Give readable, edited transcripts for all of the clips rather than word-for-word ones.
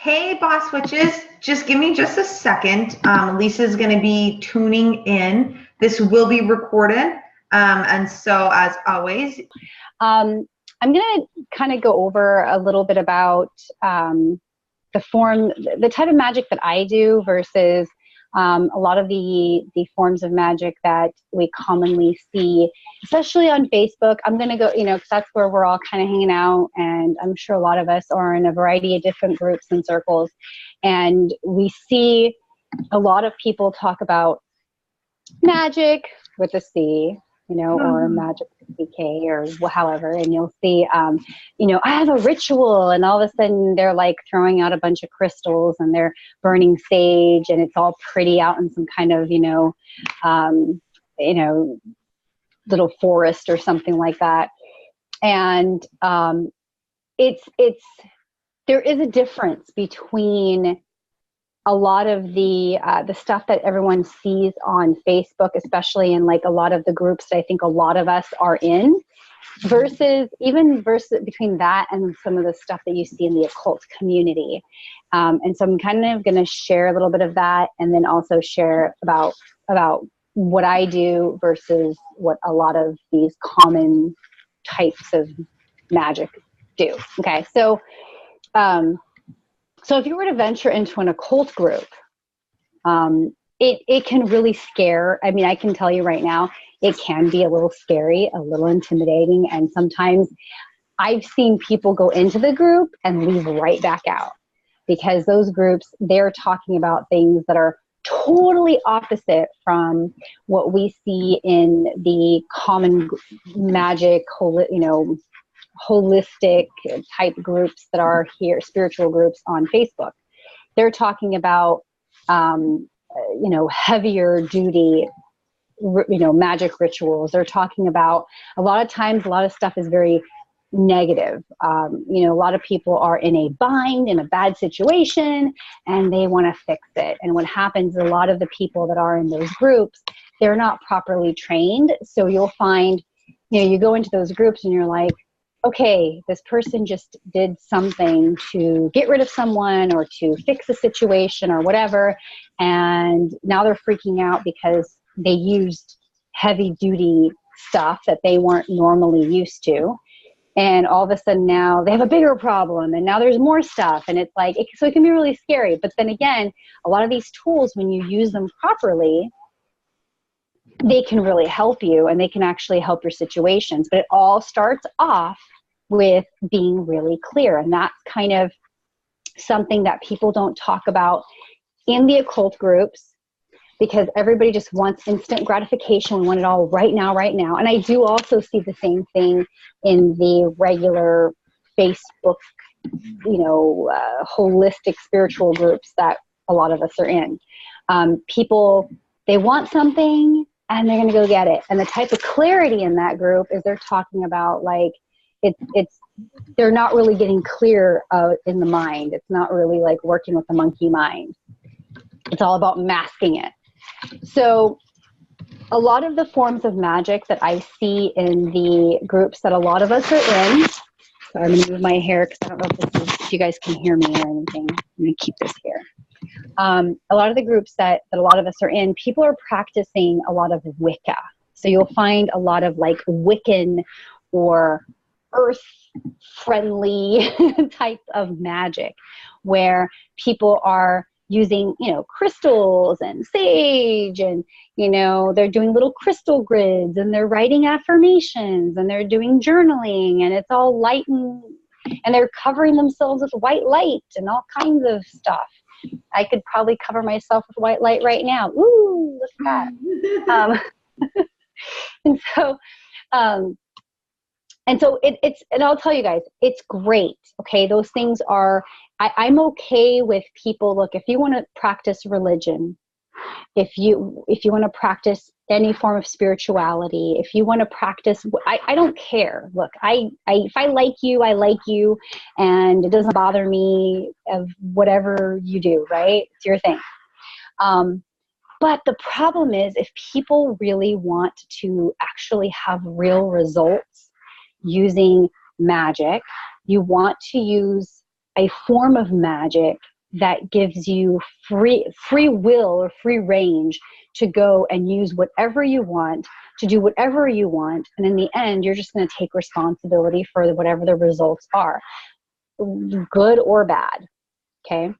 Hey, boss witches, just give me just a second. Lisa's going to be tuning in. This will be recorded. And so, as always, I'm going to kind of go over a little bit about the type of magic that I do versus a lot of the forms of magic that we commonly see, especially on Facebook. I'm going to go, because that's where we're all kind of hanging out. And I'm sure a lot of us are in a variety of different groups and circles. And we see a lot of people talk about magic with a C, or magic with a K or however. And you'll see, I have a ritual, and all of a sudden they're like throwing out a bunch of crystals and they're burning sage, and it's all pretty out in some kind of, little forest or something like that. And it's there is a difference between a lot of the stuff that everyone sees on Facebook, especially in like a lot of the groups that I think a lot of us are in, versus between that and some of the stuff that you see in the occult community. And so I'm kind of going to share a little bit of that, and then also share about what I do versus what a lot of these common types of magic do. Okay, so if you were to venture into an occult group, it can really scare. I mean, I can tell you right now, it can be a little scary, a little intimidating. And sometimes I've seen people go into the group and leave right back out, because those groups, they're talking about things that are totally opposite from what we see in the common magic, holistic type groups that are here, spiritual groups on Facebook. They're talking about, heavier duty, magic rituals. They're talking about, a lot of times, a lot of stuff is very negative. A lot of people are in a bind, in a bad situation, and they want to fix it. And what happens, a lot of the people that are in those groups, they're not properly trained. So you'll find, you go into those groups and you're like, okay, this person just did something to get rid of someone or to fix a situation or whatever. And now they're freaking out because they used heavy duty stuff that they weren't normally used to. And all of a sudden now they have a bigger problem, and now there's more stuff. And it's like, so it can be really scary. But then again, a lot of these tools, when you use them properly, they can really help you, and they can actually help your situations. But it all starts off with being really clear. And that's kind of something that people don't talk about in the occult groups, because everybody just wants instant gratification. We want it all right now. And I do also see the same thing in the regular Facebook, holistic spiritual groups that a lot of us are in. People, they want something and they're going to go get it. And the type of clarity in that group is they're talking about like, they're not really getting clear in the mind. It's not really like working with the monkey mind. It's all about masking it. So a lot of the forms of magic that I see in the groups that a lot of us are in, so I'm going to move my hair because I don't know if you guys can hear me or anything. I'm going to keep this here. A lot of the groups that a lot of us are in, people are practicing a lot of Wicca. So you'll find a lot of like Wiccan or earth-friendly type of magic, where people are using, crystals and sage, and, they're doing little crystal grids, and they're writing affirmations, and they're doing journaling, and it's all light, and they're covering themselves with white light and all kinds of stuff. I could probably cover myself with white light right now. Ooh, look at that. And so and I'll tell you guys, it's great. Okay. Those things are, I'm okay with people. Look, if you want to practice religion, if you want to practice any form of spirituality, if you want to practice, I don't care. Look, if I like you, I like you, and it doesn't bother me of whatever you do, right? It's your thing. But the problem is, if people really want to actually have real results using magic, you want to use a form of magic that gives you free will or free range to go and use whatever you want, to do whatever you want. And in the end, you're just going to take responsibility for whatever the results are, good or bad. Okay.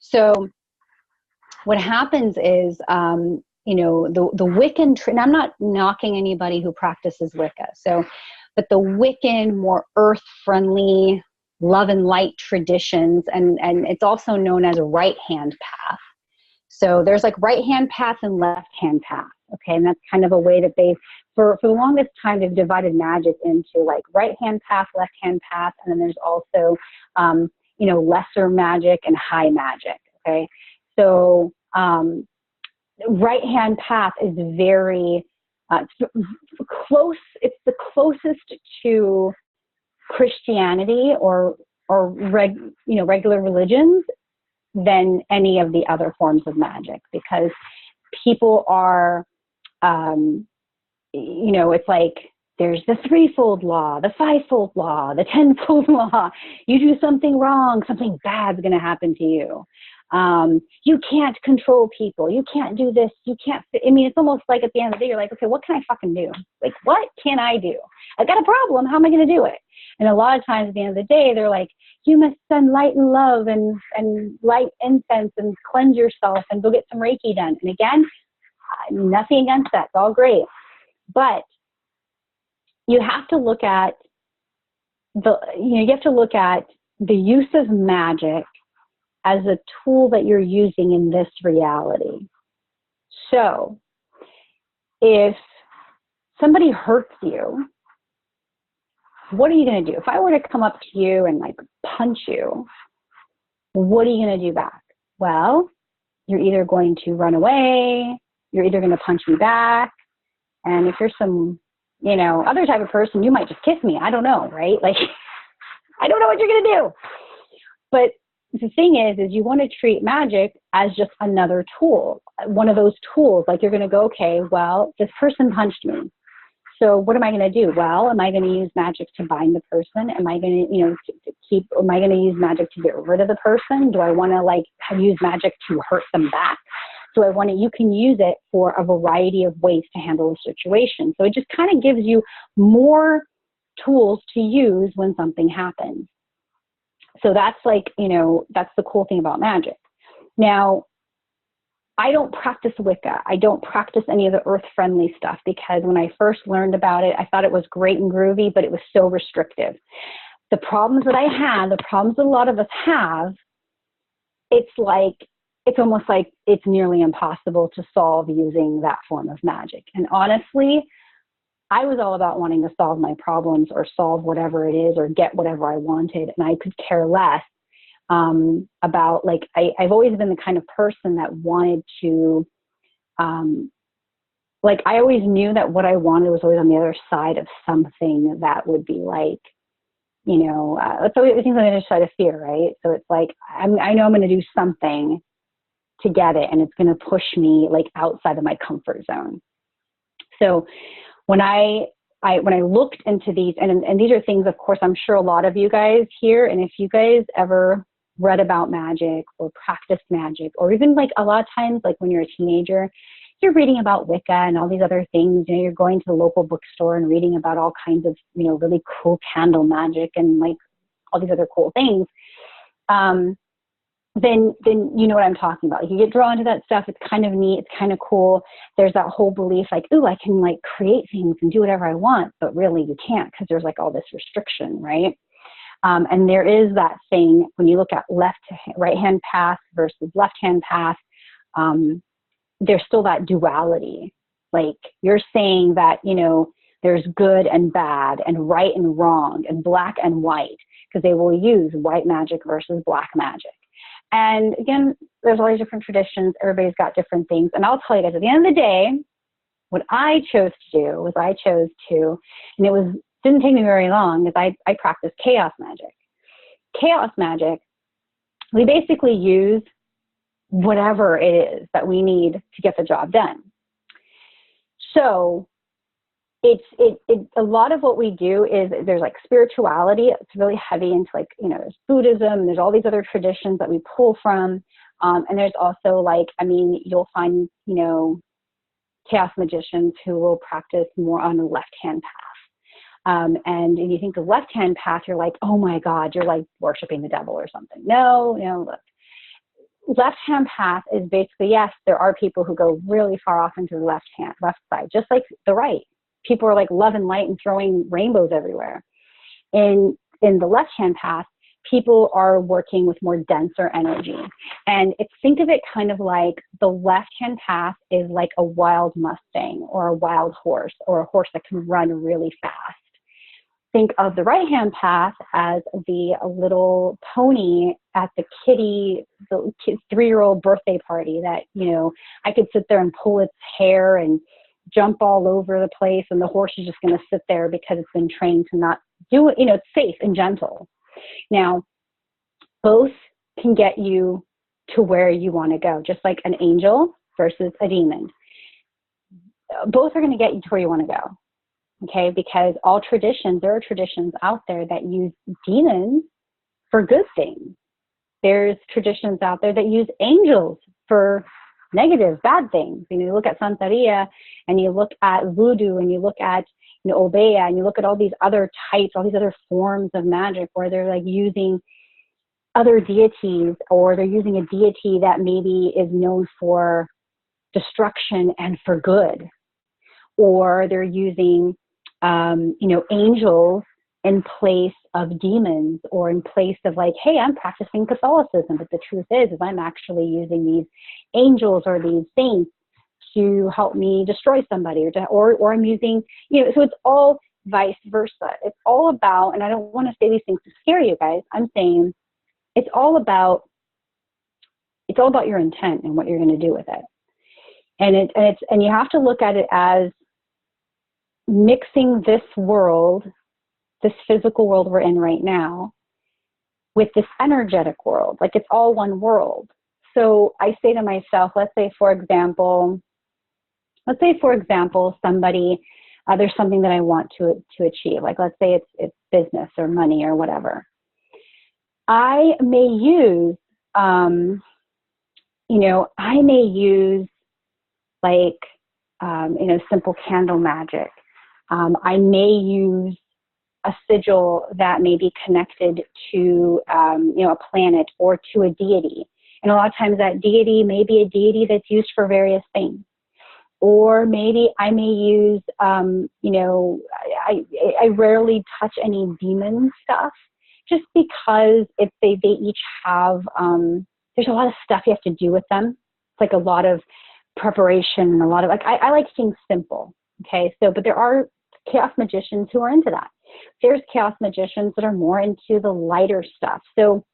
So what happens is, you know, the Wiccan, and I'm not knocking anybody who practices Wicca. So, but the Wiccan, more earth-friendly, love and light traditions, and it's also known as a right-hand path. So there's like right-hand path and left-hand path. Okay, and that's kind of a way that for the longest time, they've divided magic into like right-hand path, left-hand path, and then there's also, you know, lesser magic and high magic. Okay, so right-hand path is very close. It's the closest to Christianity or regular religions than any of the other forms of magic, because people are, you know, it's like there's the threefold law, the fivefold law, the tenfold law. You do something wrong, something bad's going to happen to you. You can't control people. You can't do this. You can't. I mean, it's almost like at the end of the day, you're like, okay, what can I fucking do? Like, what can I do? I got a problem. How am I going to do it? And a lot of times at the end of the day, they're like, you must send light and love and light incense and cleanse yourself and go get some Reiki done. And again, nothing against that. It's all great. But you have to look at you have to look at the use of magic as a tool that you're using in this reality. So if somebody hurts you, what are you going to do? If I were to come up to you and like punch you, what are you going to do back? Well, you're either going to run away, you're either going to punch me back, and if you're some, you know, other type of person, you might just kiss me. I don't know, right? Like, I don't know what you're going to do. But the thing is you want to treat magic as just another tool, one of those tools. Like, you're going to go, okay, well, this person punched me. So what am I going to do? Well, am I going to use magic to bind the person? Am I going to, you know, am I going to use magic to get rid of the person? Do I want to like use magic to hurt them back? So you can use it for a variety of ways to handle a situation. So it just kind of gives you more tools to use when something happens. So that's like, you know, that's the cool thing about magic. Now, I don't practice Wicca. I don't practice any of the earth-friendly stuff, because when I first learned about it, I thought it was great and groovy, but it was so restrictive. The problems that I had, the problems that a lot of us have, it's almost like it's nearly impossible to solve using that form of magic. And honestly, I was all about wanting to solve my problems or solve whatever it is or get whatever I wanted. And I could care less about, like, I've always been the kind of person that wanted to, like, I always knew that what I wanted was always on the other side of something that would be like, you know, it's always things on the other side of fear, right? So it's like, I know I'm going to do something to get it, and it's going to push me like outside of my comfort zone. So when I looked into these, and these are things, of course, I'm sure a lot of you guys here, and if you guys ever read about magic or practiced magic, or even like a lot of times, like when you're a teenager, you're reading about Wicca and all these other things, you know, you're going to the local bookstore and reading about all kinds of, you know, really cool candle magic and like all these other cool things. Then you know what I'm talking about. Like, you get drawn to that stuff. It's kind of neat. It's kind of cool. There's that whole belief like, ooh, I can like create things and do whatever I want, but really you can't, because there's like all this restriction, right? And there is that thing when you look at right-hand path versus left-hand path, there's still that duality. Like, you're saying that, you know, there's good and bad and right and wrong and black and white, because they will use white magic versus black magic. And again, there's all these different traditions. Everybody's got different things. And I'll tell you guys, at the end of the day, what I chose to do was and it didn't take me very long, is I practiced chaos magic. Chaos magic, we basically use whatever it is that we need to get the job done. So a lot of what we do is there's like spirituality. It's really heavy into like, you know, there's Buddhism, there's all these other traditions that we pull from. And there's also like, I mean, you'll find, you know, chaos magicians who will practice more on the left-hand path. And if you think the left-hand path, you're like, oh my God, you're like worshiping the devil or something. No, look. Left-hand path is basically, yes, there are people who go really far off into the left side, just like the right. People are like love and light and throwing rainbows everywhere. In the left-hand path, people are working with more denser energy. And think of it kind of like the left-hand path is like a wild Mustang or a wild horse or a horse that can run really fast. Think of the right-hand path as the little pony at the 3-year-old birthday party that, you know, I could sit there and pull its hair and jump all over the place, and the horse is just going to sit there because it's been trained to not do it. You know, it's safe and gentle. Now, both can get you to where you want to go, just like an angel versus a demon. Both are going to get you to where you want to go, okay? Because there are traditions out there that use demons for good things. There's traditions out there that use angels for negative, bad things. You know, you look at Santeria and you look at voodoo and you look at, you know, Obeah, and you look at all these other types, all these other forms of magic where they're like using other deities, or they're using a deity that maybe is known for destruction and for good, or they're using, you know, angels in place of demons, or in place of like, hey, I'm practicing Catholicism, but the truth is I'm actually using these angels or these saints to help me destroy somebody, or I'm using, you know, so it's all vice versa. It's all about, and I don't want to say these things to scare you guys, I'm saying it's all about your intent and what you're going to do with it. And you have to look at it as mixing this world, this physical world we're in right now, with this energetic world. Like, it's all one world. So I say to myself, let's say for example, somebody, there's something that I want to achieve. Like, let's say it's business or money or whatever. I may use, like, simple candle magic. I may use a sigil that may be connected to, a planet or to a deity. And a lot of times that deity may be a deity that's used for various things. Or maybe I may use, I rarely touch any demon stuff, just because they each have, there's a lot of stuff you have to do with them. It's like a lot of preparation and a lot of, like, I like things simple. Okay. So, but there are chaos magicians who are into that. There's chaos magicians that are more into the lighter stuff. So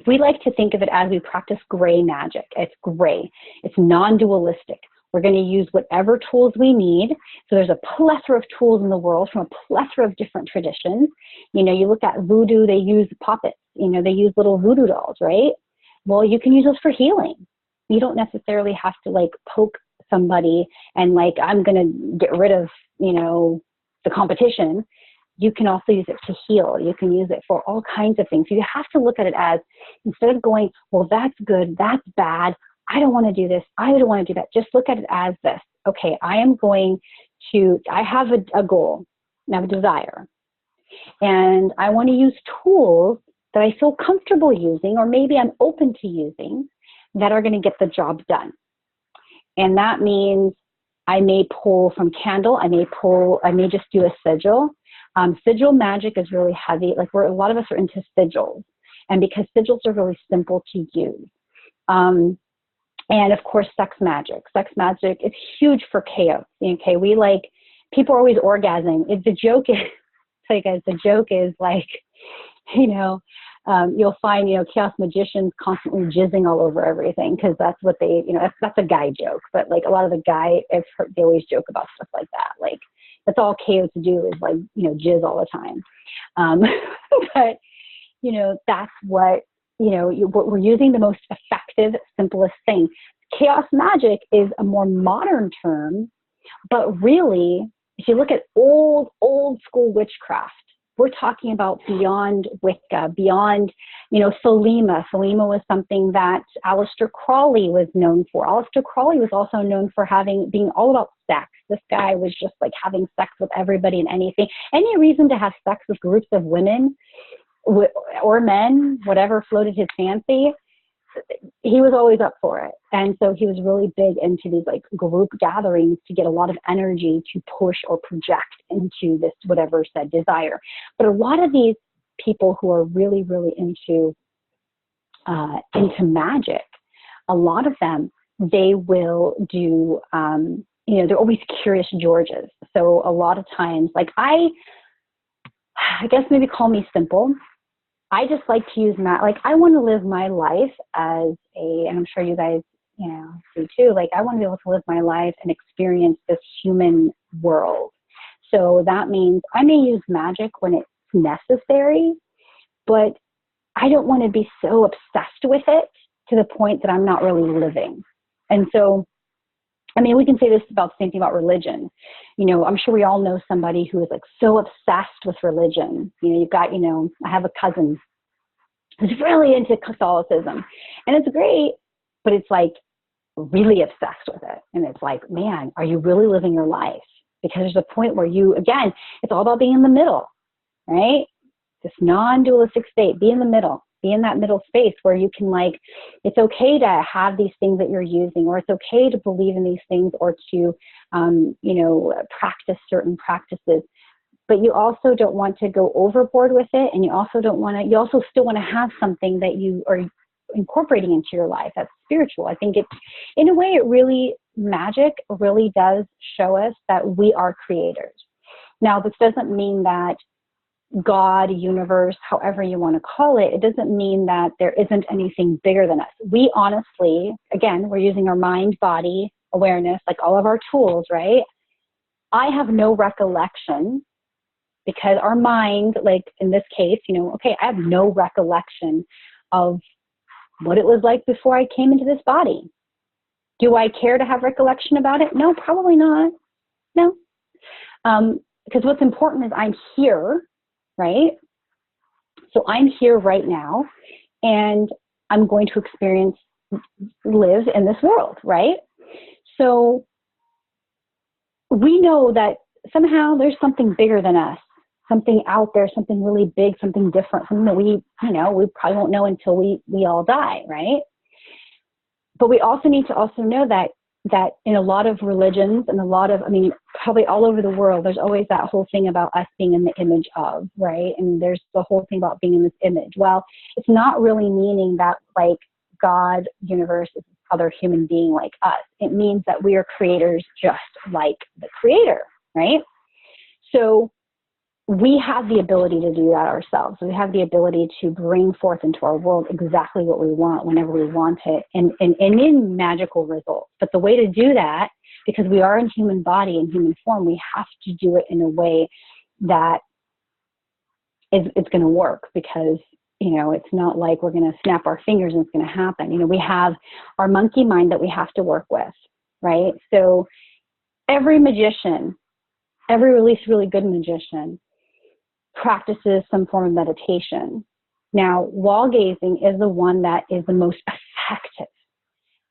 we like to think of it as we practice gray magic. It's gray. It's non-dualistic. We're going to use whatever tools we need. So there's a plethora of tools in the world from a plethora of different traditions. You know, you look at voodoo, they use puppets. You know, they use little voodoo dolls, right? Well, you can use those for healing. You don't necessarily have to like poke somebody and like, I'm going to get rid of, the competition. You can also use it to heal. You can use it for all kinds of things. So you have to look at it as, instead of going, well, that's good, that's bad, I don't want to do this, I don't want to do that. Just look at it as this. Okay, I have a goal, I have a desire, and I want to use tools that I feel comfortable using, or maybe I'm open to using, that are going to get the job done. And that means I may pull from candle, I may just do a sigil. Sigil magic is really heavy. Like, a lot of us are into sigils, and because sigils are really simple to use. And of course, sex magic. Sex magic is huge for chaos. Okay, people are always orgasming. The joke is like, you'll find, chaos magicians constantly jizzing all over everything, because that's what that's a guy joke. But like, a lot of the they always joke about stuff like that. Like, that's all chaos to do is like, jizz all the time. But, that's what, we're using the most effective, simplest thing. Chaos magic is a more modern term, but really if you look at old school witchcraft, we're talking about beyond Wicca, beyond, Thelema. Thelema was something that Aleister Crowley was known for. Aleister Crowley was also known for being all about sex. This guy was just like having sex with everybody and anything. Any reason to have sex with groups of women or men, whatever floated his fancy, he was always up for it. And so he was really big into these like group gatherings to get a lot of energy to push or project into this whatever said desire. But a lot of these people who are really, really into magic, a lot of them, they will do, they're always curious Georges. So a lot of times, like I guess maybe call me simple. I just like to use I want to live my life and I'm sure you guys, do too. Like I want to be able to live my life and experience this human world. So that means I may use magic when it's necessary, but I don't want to be so obsessed with it to the point that I'm not really living. And so, we can say this about the same thing about religion. I'm sure we all know somebody who is like so obsessed with religion. You've got, I have a cousin who's really into Catholicism, and it's great, but it's like really obsessed with it. And it's like, man, are you really living your life? Because there's a point where it's all about being in the middle, right? This non-dualistic state, be in the middle. Be in that middle space where you can it's okay to have these things that you're using, or it's okay to believe in these things, or to, practice certain practices. But you also don't want to go overboard with it. And you also still want to have something that you are incorporating into your life that's spiritual. I think in a way, magic really does show us that we are creators. Now, this doesn't mean that God, universe, however you want to call it, it doesn't mean that there isn't anything bigger than us. We honestly, again, we're using our mind, body, awareness, like all of our tools, right? I have no recollection because our mind, like in this case, I have no recollection of what it was like before I came into this body. Do I care to have recollection about it? No, probably not. No. Because what's important is I'm here, right? So I'm here right now, and I'm going to live in this world, right? So we know that somehow there's something bigger than us, something out there, something really big, something different, something that we probably won't know until we all die, right? But we also need to also know that in a lot of religions and probably all over the world, there's always that whole thing about us being in the image of, right? And there's the whole thing about being in this image. Well, it's not really meaning that like God, universe, is other human being like us. It means that we are creators just like the creator, right? So we have the ability to do that ourselves. We have the ability to bring forth into our world exactly what we want whenever we want it, and in magical results. But the way to do that, because we are in human body and human form, we have to do it in a way that it's going to work, because it's not like we're going to snap our fingers and it's going to happen. We have our monkey mind that we have to work with, right? So every magician, every really good magician practices some form of meditation. Now, wall gazing is the one that is the most effective.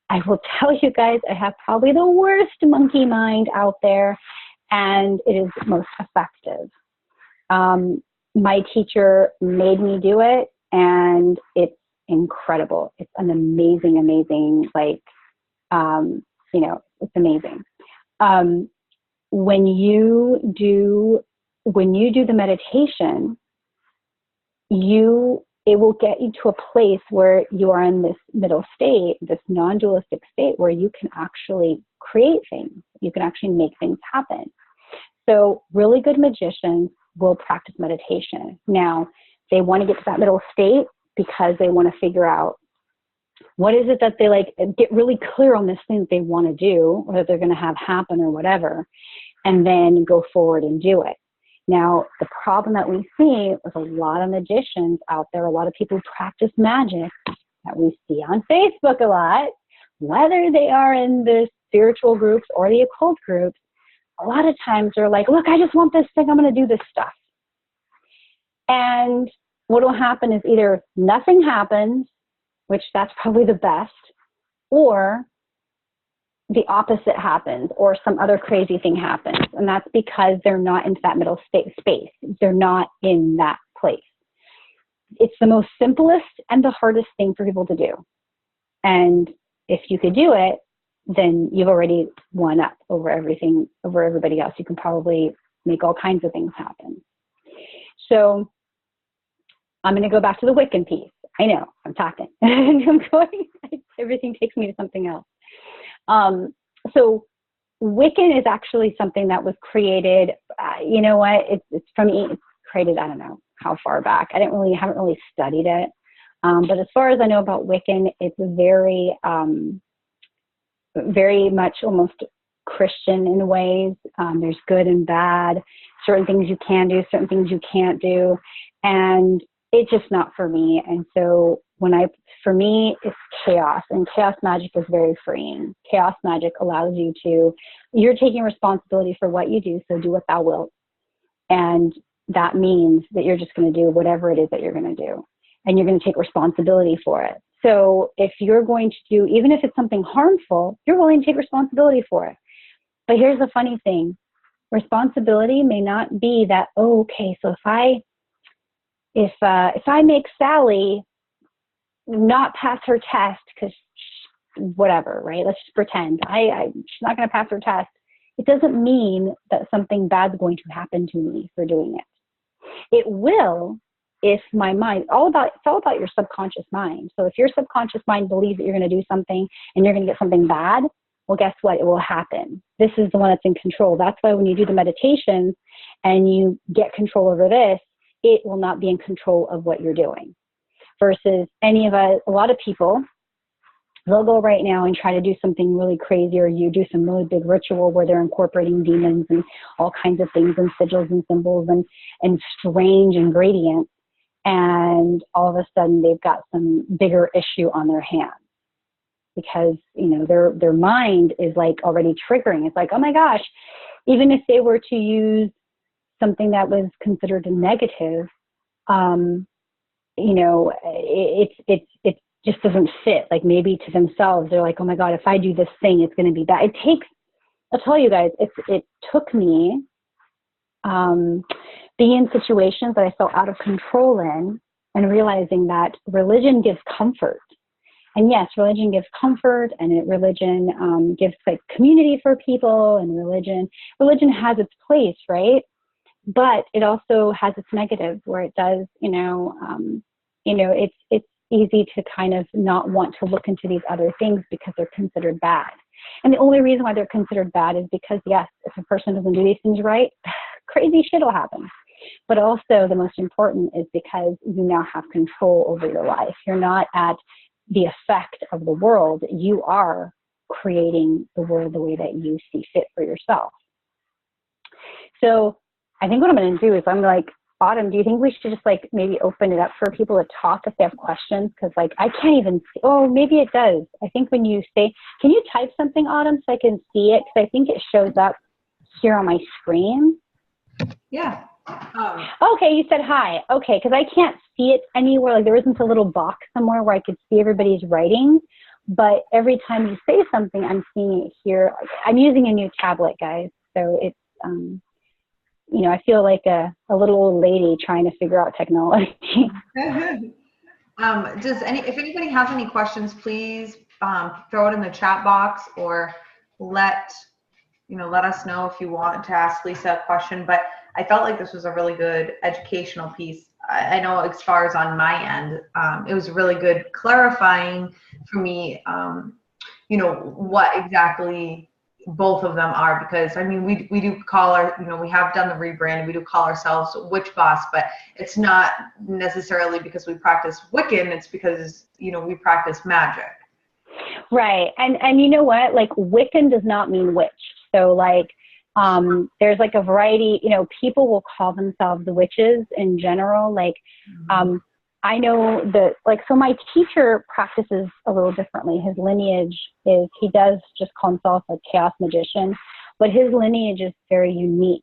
I will tell you guys, I have probably the worst monkey mind out there, and it is most effective. My teacher made me do it, and it's incredible. It's an amazing, it's amazing. When you do the meditation, it will get you to a place where you are in this middle state, this non-dualistic state, where you can actually create things. You can actually make things happen. So really good magicians will practice meditation. Now, they want to get to that middle state because they want to figure out what is it that they get really clear on this thing that they want to do, or that they're going to have happen or whatever, and then go forward and do it. Now, the problem that we see with a lot of magicians out there, a lot of people who practice magic that we see on Facebook a lot, whether they are in the spiritual groups or the occult groups, a lot of times they're like, look, I just want this thing. I'm going to do this stuff. And what will happen is either nothing happens, which that's probably the best, or the opposite happens, or some other crazy thing happens. And that's because they're not into that middle space. They're not in that place. It's the most simplest and the hardest thing for people to do. And if you could do it, then you've already won up over everything, over everybody else. You can probably make all kinds of things happen. So I'm going to go back to the Wiccan piece. I know, I'm talking. I'm going, everything takes me to something else. So Wiccan is actually something that was created, you know what, it's created, I don't know how far back. I haven't really studied it. But as far as I know about Wiccan, it's very, very much almost Christian in ways. There's good and bad, certain things you can do, certain things you can't do. And it's just not for me. And so for me, it's chaos, and chaos magic is very freeing. Chaos magic allows you're taking responsibility for what you do. So do what thou wilt. And that means that you're just going to do whatever it is that you're going to do. And you're going to take responsibility for it. So if you're going to do, even if it's something harmful, you're willing to take responsibility for it. But here's the funny thing. Responsibility may not be that, oh, okay, so if I make Sally not pass her test because whatever, right? Let's just pretend she's not going to pass her test. It doesn't mean that something bad's going to happen to me for doing it. It will if my mind, it's all about your subconscious mind. So if your subconscious mind believes that you're going to do something and you're going to get something bad, well, guess what? It will happen. This is the one that's in control. That's why when you do the meditations and you get control over this, it will not be in control of what you're doing. Versus a lot of people, they'll go right now and try to do something really crazy, or you do some really big ritual where they're incorporating demons and all kinds of things and sigils and symbols and strange ingredients. And all of a sudden they've got some bigger issue on their hands because, their mind is like already triggering. It's like, oh my gosh, even if they were to use something that was considered a negative, it just doesn't fit. Like maybe to themselves, they're like, oh my God, if I do this thing, it's going to be bad. I'll tell you guys, it took me being in situations that I felt out of control in and realizing that religion gives comfort. And yes, religion gives comfort, and religion gives like community for people, and religion has its place, right? But it also has its negatives where it does, it's easy to kind of not want to look into these other things because they're considered bad. And the only reason why they're considered bad is because, yes, if a person doesn't do these things right, crazy shit will happen. But also the most important is because you now have control over your life. You're not at the effect of the world. You are creating the world the way that you see fit for yourself. So I think what I'm going to do is I'm like, Autumn, do you think we should just like maybe open it up for people to talk if they have questions? Because like I can't even see. Oh, maybe it does. I think when you say, can you type something, Autumn, so I can see it? Because I think it shows up here on my screen. Yeah. Okay, you said hi. Okay, because I can't see it anywhere. Like there isn't a little box somewhere where I could see everybody's writing. But every time you say something, I'm seeing it here. I'm using a new tablet, guys. So it's, I feel like a little old lady trying to figure out technology. If anybody has any questions, please throw it in the chat box, or let us know if you want to ask Lisa a question. But I felt like this was a really good educational piece. I know as far as on my end, it was really good clarifying for me, what exactly both of them are, because I mean, we do call we have done the rebrand, we do call ourselves Witch Boss, but it's not necessarily because we practice Wiccan, it's because, we practice magic. Right. And you know what, like Wiccan does not mean witch. So like, there's like a variety, people will call themselves the witches in general. Like, I know that, like, so my teacher practices a little differently. His lineage is, he does just call himself a chaos magician, but his lineage is very unique.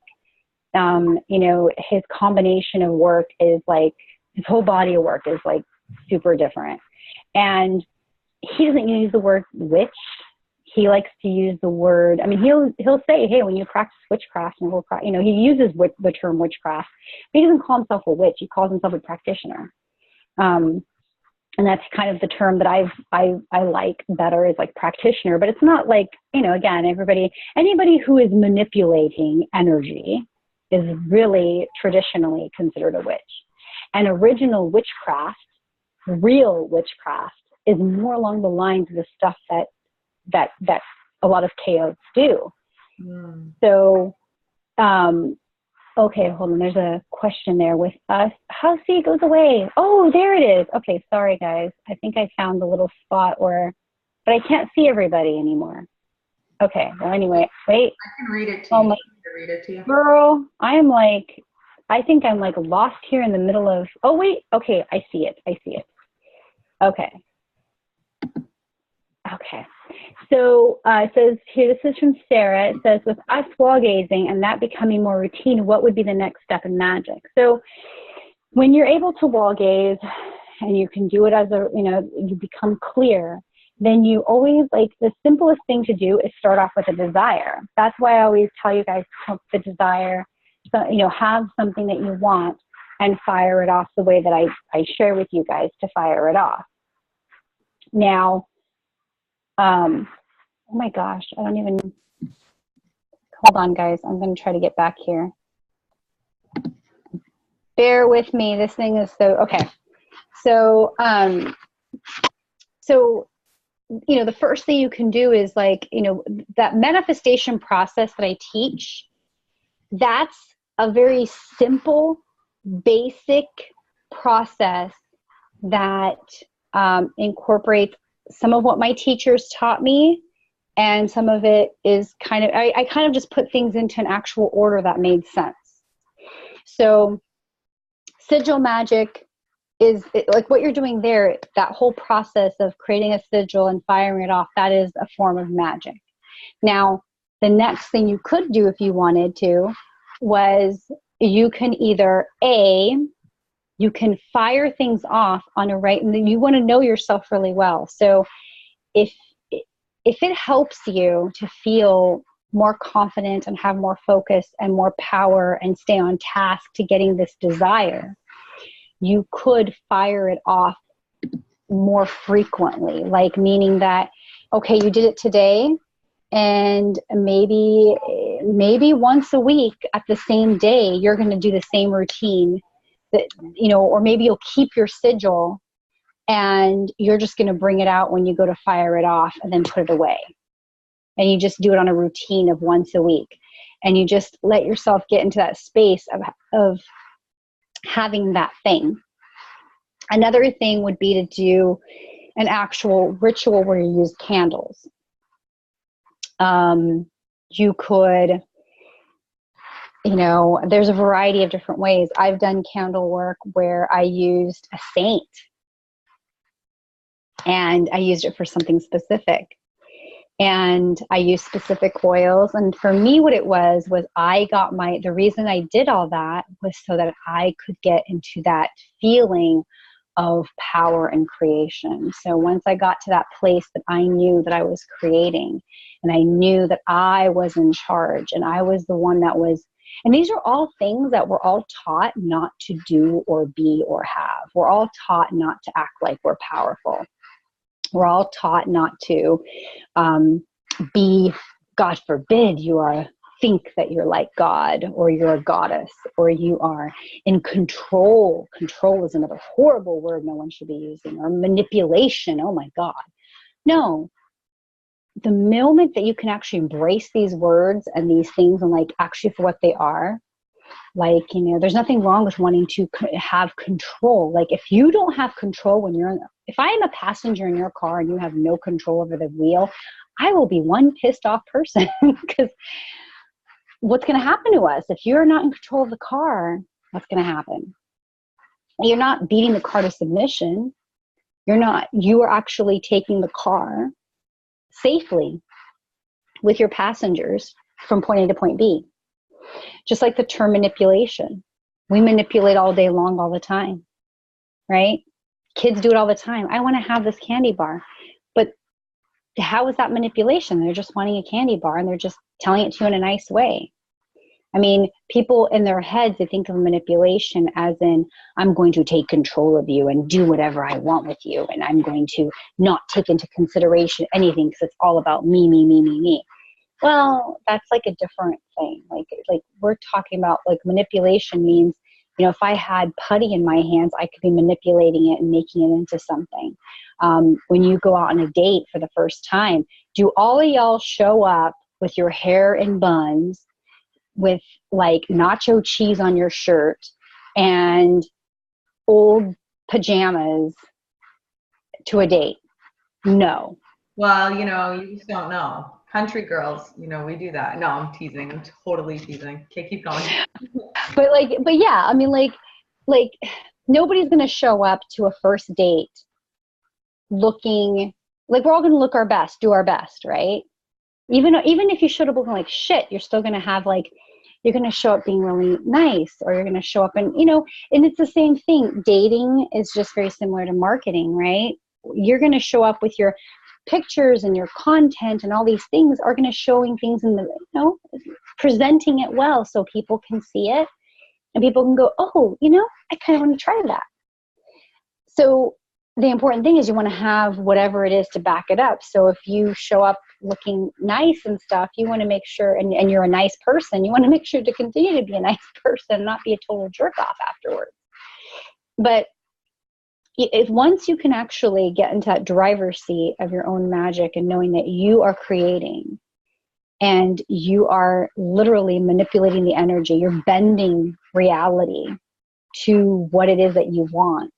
You know, his combination of work is like, his whole body of work is like super different. And he doesn't use the word witch. He likes to use the word, I mean, he'll say, hey, when you practice witchcraft, and you know, he uses the term witchcraft, but he doesn't call himself a witch. He calls himself a practitioner. And that's kind of the term that I like better, is like practitioner, but it's not like, you know, again, anybody who is manipulating energy is really traditionally considered a witch. And original witchcraft, real witchcraft, is more along the lines of the stuff that a lot of KOs do. So, okay, hold on. There's a question there with us. How C goes away? Oh, there it is. Okay, sorry guys. I think I found the little spot but I can't see everybody anymore. Okay, well anyway, wait. I can read it to you. Read it to you. Girl, I think I'm like lost here in the middle of, oh wait, okay, I see it. Okay. So it says here, this is from Sarah. It says, with us wall gazing and that becoming more routine, what would be the next step in magic? So when you're able to wall gaze and you can do it as you become clear, then you always, like, the simplest thing to do is start off with a desire. That's why I always tell you guys to the desire, so, have something that you want and fire it off the way that I share with you guys to fire it off. Now, oh my gosh, hold on guys, I'm going to try to get back here. Bear with me, this thing is okay. So, the first thing you can do is, like, that manifestation process that I teach, that's a very simple, basic process that incorporates some of what my teachers taught me, and some of it is kind of, I kind of just put things into an actual order that made sense. So sigil magic is like what you're doing there, that whole process of creating a sigil and firing it off, that is a form of magic. Now, the next thing you could do if you wanted to was, you can either you can fire things off on a right, and then you want to know yourself really well. So if it helps you to feel more confident and have more focus and more power and stay on task to getting this desire, you could fire it off more frequently, like, meaning that, okay, you did it today, and maybe once a week at the same day, you're going to do the same routine, that, or maybe you'll keep your sigil and you're just going to bring it out when you go to fire it off and then put it away. And you just do it on a routine of once a week. And you just let yourself get into that space of having that thing. Another thing would be to do an actual ritual where you use candles. You could, there's a variety of different ways. I've done candle work where I used a saint, and I used it for something specific. And I used specific oils. And for me, what it was the reason I did all that was so that I could get into that feeling of power and creation. So once I got to that place that I knew that I was creating, and I knew that I was in charge, and I was the one that was, and these are all things that we're all taught not to do or be or have. We're all taught not to act like we're powerful. We're all taught not to be, God forbid, think that you're like God, or you're a goddess, or you are in control. Control is another horrible word no one should be using. Or manipulation. Oh my God. No. The moment that you can actually embrace these words and these things, and like actually for what they are, like, there's nothing wrong with wanting to have control. Like, if you don't have control if I am a passenger in your car and you have no control over the wheel, I will be one pissed off person, because what's going to happen to us if you're not in control of the car? What's going to happen? You're not beating the car to submission. You are actually taking the car safely with your passengers from point A to point B. Just like the term manipulation. We manipulate all day long, all the time, right? Kids do it all the time. I want to have this candy bar. But how is that manipulation? They're just wanting a candy bar and they're just telling it to you in a nice way. I mean, people in their heads, they think of manipulation as in, I'm going to take control of you and do whatever I want with you. And I'm going to not take into consideration anything because it's all about me, me, me, me, me. Well, that's like a different thing. Like we're talking about, like, manipulation means, you know, if I had putty in my hands, I could be manipulating it and making it into something. When you go out on a date for the first time, do all of y'all show up with your hair in buns, with like nacho cheese on your shirt and old pajamas to a date? No. Well, you know, you just don't know. Country girls, you know, we do that. No, I'm teasing. I'm totally teasing. Okay, keep going. But yeah, I mean, like nobody's going to show up to a first date looking like, we're all going to look our best, do our best, right? Even if you showed up looking like shit, you're still going to have, like, you're going to show up being really nice, or you're going to show up and, you know, and it's the same thing. Dating is just very similar to marketing, right? You're going to show up with your pictures and your content, and all these things are going to showing things in the, you know, presenting it well so people can see it and people can go, oh, you know, I kind of want to try that. So the important thing is you want to have whatever it is to back it up. So if you show up looking nice and stuff, you want to make sure, and you're a nice person, you want to make sure to continue to be a nice person, not be a total jerk off afterwards. But if once you can actually get into that driver's seat of your own magic and knowing that you are creating and you are literally manipulating the energy, you're bending reality to what it is that you want,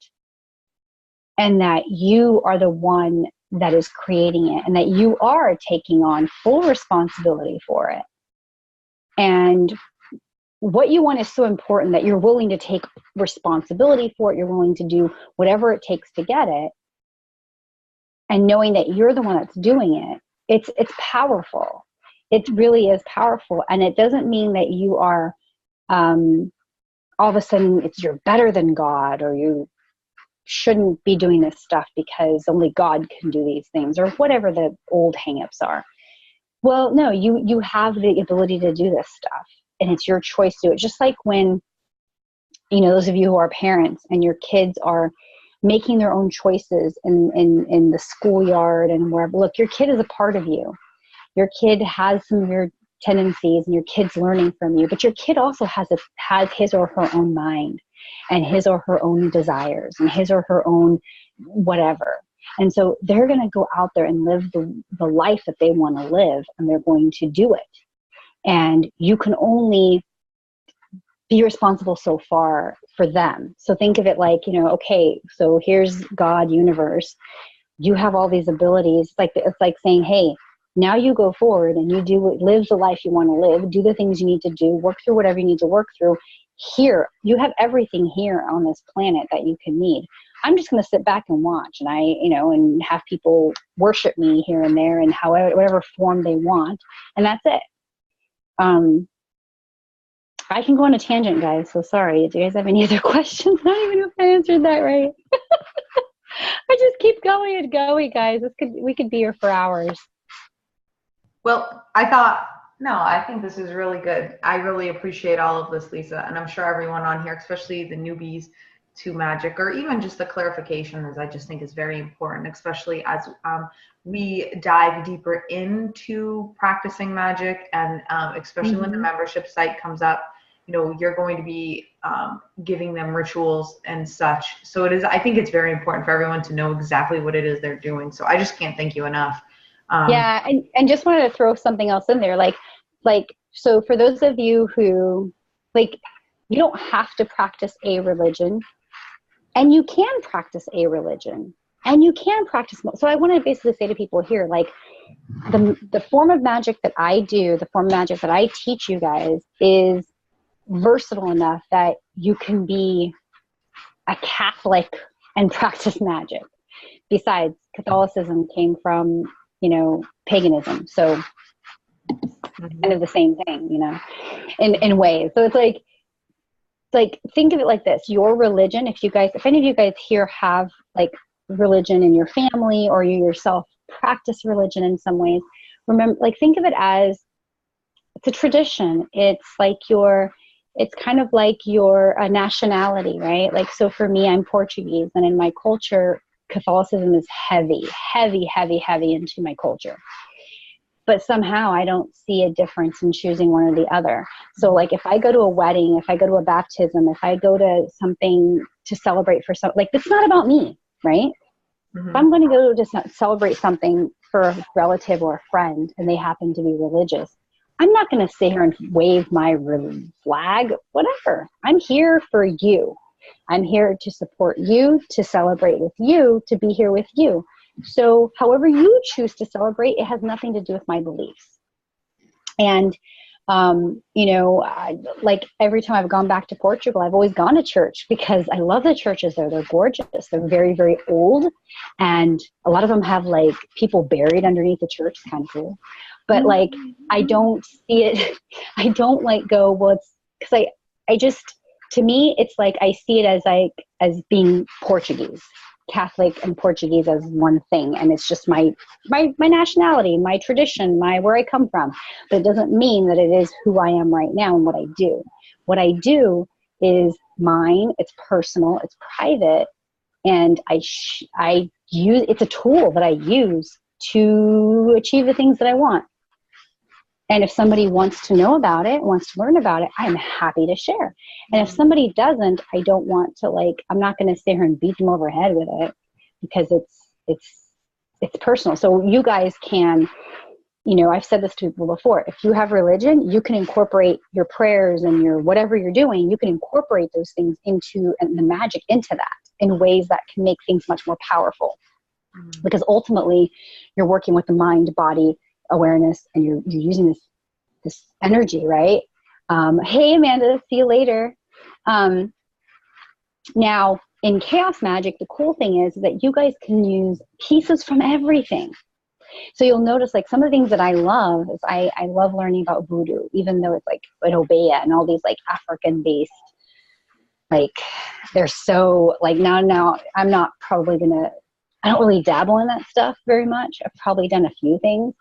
and that you are the one that is creating it, and that you are taking on full responsibility for it. And what you want is so important that you're willing to take responsibility for it. You're willing to do whatever it takes to get it. And knowing that you're the one that's doing it, it's powerful. It really is powerful. And it doesn't mean that you are, all of a sudden you're better than God, or you shouldn't be doing this stuff because only God can do these things, or whatever the old hangups are. Well, no, you have the ability to do this stuff, and it's your choice to do it. Just like when, you know, those of you who are parents and your kids are making their own choices in the schoolyard and wherever. Look, your kid is a part of you. Your kid has some of your tendencies, and your kid's learning from you, but your kid also has his or her own mind, and his or her own desires, and his or her own whatever. And so they're going to go out there and live the life that they want to live, and they're going to do it. And you can only be responsible so far for them. So think of it like, you know, okay, so here's God, universe. You have all these abilities. It's like saying, hey, now you go forward and you live the life you want to live, do the things you need to do, work through whatever you need to work through. Here, you have everything here on this planet that you can need. I'm just going to sit back and watch, and and have people worship me here and there in whatever form they want, and that's it. I can go on a tangent, guys, so sorry. Do you guys have any other questions? I don't even know if I answered that right. I just keep going and going, guys. We could be here for hours. Well, I think this is really good. I really appreciate all of this, Lisa, and I'm sure everyone on here, especially the newbies to magic, or even just the clarification, as I just think is very important, especially as we dive deeper into practicing magic, and especially when the membership site comes up, you know, you're going to be giving them rituals and such. So I think it's very important for everyone to know exactly what it is they're doing. So I just can't thank you enough. Yeah, and just wanted to throw something else in there, like so for those of you who, like, you don't have to practice a religion, and you can practice a religion, and you can practice. So I want to basically say to people here, like, the form of magic that I do, the form of magic that I teach you guys is versatile enough that you can be a Catholic and practice magic. Besides, Catholicism came from, you know, paganism. So kind of the same thing, you know, in ways. So it's like, think of it like this. Your religion, if any of you guys here have like religion in your family, or you yourself practice religion in some ways, remember, like, think of it as, it's a tradition. It's kind of like your nationality, right? Like, so for me, I'm Portuguese, and in my culture, Catholicism is heavy, heavy, heavy, heavy into my culture. But somehow I don't see a difference in choosing one or the other. So like, if I go to a wedding, if I go to a baptism, if I go to something to celebrate for something, like, it's not about me, right? If I'm going to go to celebrate something for a relative or a friend, and they happen to be religious, I'm not going to sit here and wave my flag, whatever. I'm here for you. I'm here to support you, to celebrate with you, to be here with you. So however you choose to celebrate, it has nothing to do with my beliefs. And, you know, like, every time I've gone back to Portugal, I've always gone to church because I love the churches there. They're gorgeous. They're very, very old. And a lot of them have like people buried underneath the church. It's kind of cool. But like, I don't see it. I don't like go, well, it's because I just, to me, it's like, I see it as being Portuguese. Catholic and Portuguese as one thing, and it's just my nationality, my tradition, where I come from. But it doesn't mean that it is who I am right now and what I do. What I do is mine. It's personal. It's private, and I use, it's a tool that I use to achieve the things that I want. And if somebody wants to know about it, wants to learn about it, I'm happy to share. And if somebody doesn't, I don't want to, like, I'm not going to sit here and beat them over the head with it, because it's personal. So you guys can, you know, I've said this to people before. If you have religion, you can incorporate your prayers and your whatever you're doing, you can incorporate those things into, and the magic into that, in ways that can make things much more powerful. Because ultimately, you're working with the mind, body, awareness, and you're using this energy, right? Hey, Amanda, see you later. Now, in chaos magic, the cool thing is that you guys can use pieces from everything. So you'll notice, like, some of the things that I love is I love learning about voodoo, even though it's like an obeah and all these like African based, like, they're so like, now I'm not probably I don't really dabble in that stuff very much. I've probably done a few things,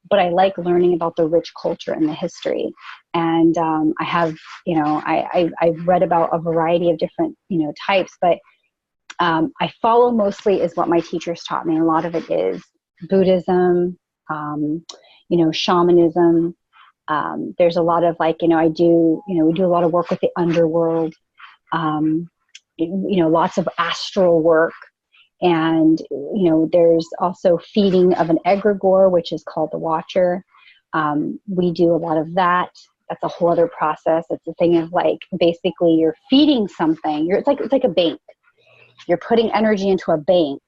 but I like learning about the rich culture and the history. And I have, you know, I've read about a variety of different, you know, types, but I follow mostly is what my teachers taught me. A lot of it is Buddhism, you know, shamanism. There's a lot of, like, you know, we do a lot of work with the underworld, you know, lots of astral work. And, you know, there's also feeding of an egregore, which is called the Watcher. We do a lot of that. That's a whole other process. It's a thing of, like, basically you're feeding something. It's like a bank. You're putting energy into a bank,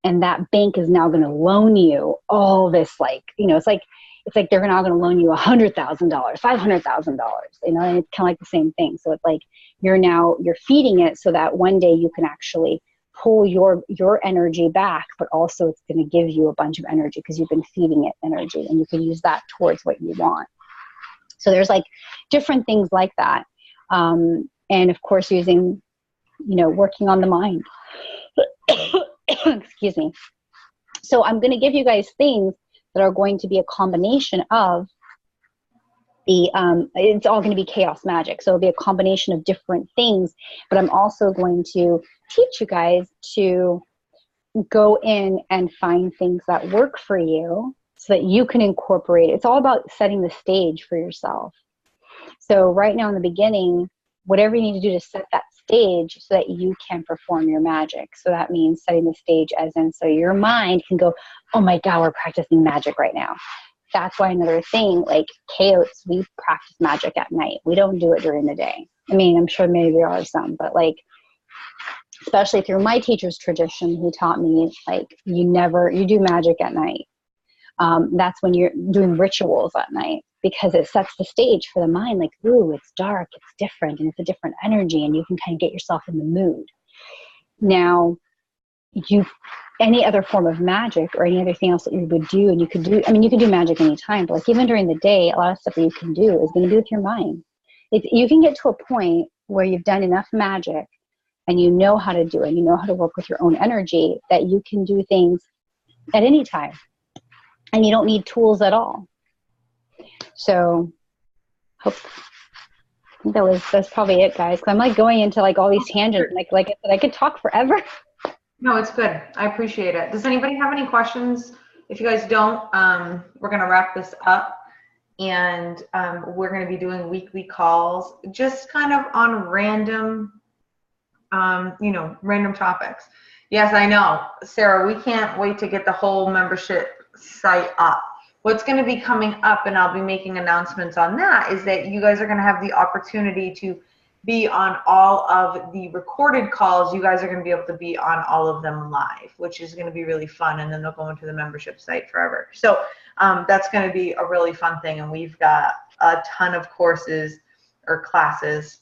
and that bank is now going to loan you all this, like, you know, it's like they're now going to loan you $100,000, $500,000, you know, and it's kind of like the same thing. So it's like you're feeding it so that one day you can actually pull your energy back, but also it's going to give you a bunch of energy because you've been feeding it energy, and you can use that towards what you want. So there's like different things like that. And of course, using, you know, working on the mind. Excuse me. So I'm going to give you guys things that are going to be a combination of it's all going to be chaos magic. So it'll be a combination of different things, but I'm also going to teach you guys to go in and find things that work for you so that you can incorporate it. It's all about setting the stage for yourself. So right now in the beginning, whatever you need to do to set that stage so that you can perform your magic. So that means setting the stage as in, so your mind can go, oh my God, we're practicing magic right now. That's why another thing, like chaos, we practice magic at night. We don't do it during the day. I mean, I'm sure maybe there are some, but like, especially through my teacher's tradition, he taught me, like, you do magic at night. That's when you're doing rituals at night, because it sets the stage for the mind, like, ooh, it's dark, it's different, and it's a different energy, and you can kind of get yourself in the mood. Now, any other form of magic or any other thing else that you would do, and you could do, I mean, you can do magic anytime, but like even during the day, a lot of stuff that you can do is going to be with your mind. You can get to a point where you've done enough magic and you know how to do it, you know how to work with your own energy, that you can do things at any time and you don't need tools at all. So I think that's probably it, guys. Cause I'm like going into like all these tangents. Like I said, I could talk forever. No, it's good. I appreciate it. Does anybody have any questions? If you guys don't, we're going to wrap this up, and we're going to be doing weekly calls, just kind of on random, random topics. Yes, I know, Sarah, we can't wait to get the whole membership site up. What's going to be coming up, and I'll be making announcements on that, is that you guys are going to have the opportunity to be on all of the recorded calls. You guys are going to be able to be on all of them live, which is going to be really fun. And then they'll go into the membership site forever. So that's going to be a really fun thing. And we've got a ton of courses or classes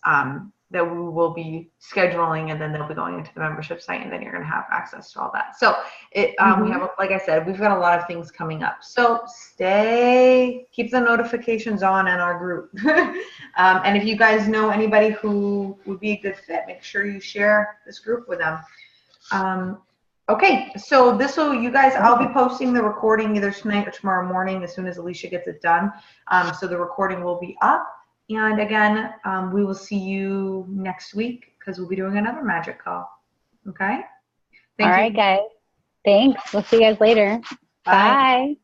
that we will be scheduling, and then they'll be going into the membership site, and then you're going to have access to all that. So we have, like I said, we've got a lot of things coming up. So keep the notifications on in our group. And if you guys know anybody who would be a good fit, make sure you share this group with them. Okay, so I'll be posting the recording either tonight or tomorrow morning as soon as Alicia gets it done. So the recording will be up. And again, we will see you next week because we'll be doing another magic call. Okay? All right, guys. Thanks. We'll see you guys later. Bye.